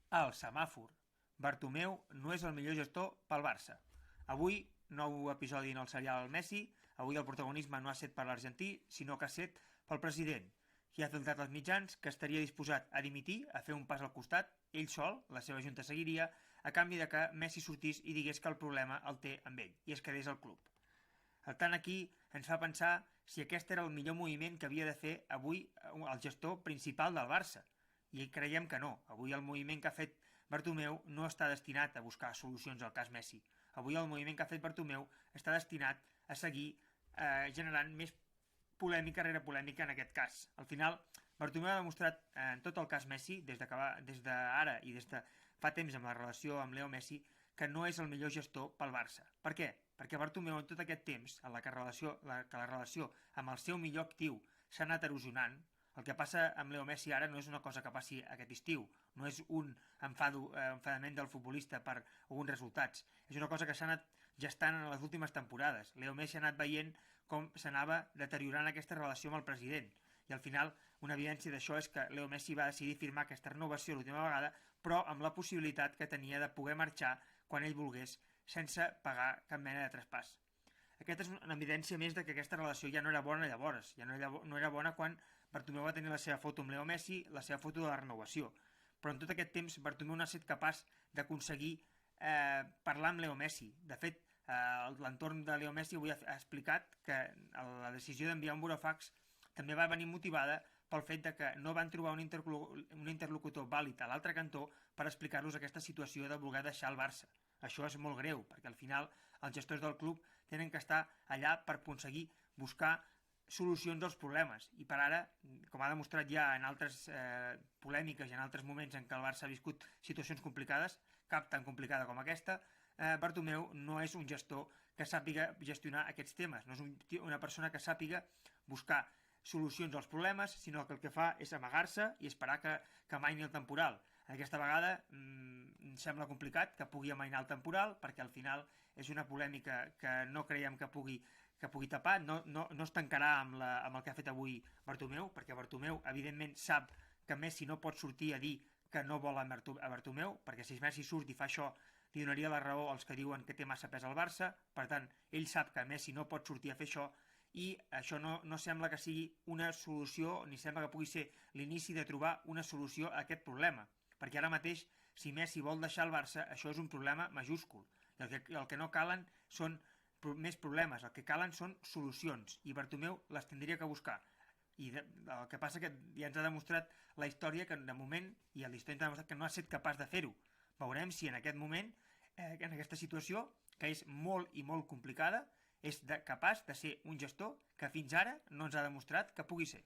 El semàfor. Bartomeu no és el millor gestor pel Barça. Avui, nou episodi en el serial Messi. Avui el protagonisme no ha set per l'argentí, sinó que ha set pel president, qui ha filtrat als mitjans que estaria disposat a dimitir, a fer un pas al costat, ell sol, la seva junta seguiria, a canvi de que Messi sortís i digués que el problema el té amb ell, i es quedés al club. El tant aquí ens fa pensar si aquest era el millor moviment que havia de fer avui el gestor principal del Barça. I creiem que no. Avui el moviment que ha fet Bartomeu no està destinat a buscar solucions al cas Messi. Avui el moviment que ha fet Bartomeu està destinat a seguir generant més polèmica rere polèmica en aquest cas. Al final, Bartomeu ha demostrat en tot el cas Messi, des d'ara i des de fa temps amb la relació amb Leo Messi, que no és el millor gestor pel Barça. Per què? Perquè Bartomeu en tot aquest temps, en la relació amb el seu millor actiu s'ha anat erosionant. El que passa amb Leo Messi ara no és una cosa que passi aquest estiu, no és un enfadament del futbolista per alguns resultats, és una cosa que s'ha anat gestant en les últimes temporades. Leo Messi ha anat veient com s'anava deteriorant aquesta relació amb el president, i al final una evidència d'això és que Leo Messi va decidir firmar aquesta renovació l'última vegada, però amb la possibilitat que tenia de poder marxar quan ell volgués, sense pagar cap mena de traspàs. Aquesta és una evidència més de que aquesta relació ja no era bona llavors, ja no era bona quan Bartomeu va tenir la seva foto amb Leo Messi, la seva foto de la renovació. Però en tot aquest temps Bartomeu no ha estat capaç d'aconseguir parlar amb Leo Messi. De fet, l'entorn de Leo Messi avui ha explicat que la decisió d'enviar un burofax també va venir motivada pel fet de que no van trobar un interlocutor vàlid a l'altre cantó per explicar-los aquesta situació de voler deixar el Barça. Això és molt greu, perquè al final els gestors del club tenen que estar allà per aconseguir buscar solucions als problemes. I per ara, com ha demostrat ja en altres polèmiques i en altres moments en què el Barça ha viscut situacions complicades, cap tan complicada com aquesta, Bartomeu no és un gestor que sàpiga gestionar aquests temes, no és una persona que sàpiga buscar solucions als problemes, sinó que el que fa és amagar-se i esperar que amaini el temporal. Aquesta vegada sembla complicat que pugui amainar el temporal, perquè al final és una polèmica que no creiem que pugui tapar, no es tancarà amb el que ha fet avui Bartomeu, perquè Bartomeu evidentment sap que Messi no pot sortir a dir que no vol a Bartomeu, perquè si Messi surt i fa això li donaria la raó als que diuen que té massa pes al Barça. Per tant, ell sap que Messi no pot sortir a fer això, i això no sembla que sigui una solució, ni sembla que pugui ser l'inici de trobar una solució a aquest problema, perquè ara mateix, si Messi vol deixar el Barça, això és un problema majúscul. El que no calen són més problemes, el que calen són solucions, i Bartomeu les tindria que buscar. I el que passa que ja ens ha demostrat la història que de moment, i la història ens ha demostrat que no ha estat capaç de fer-ho. Veurem si en aquest moment, en aquesta situació, que és molt i molt complicada, és capaç de ser un gestor que fins ara no ens ha demostrat que pugui ser.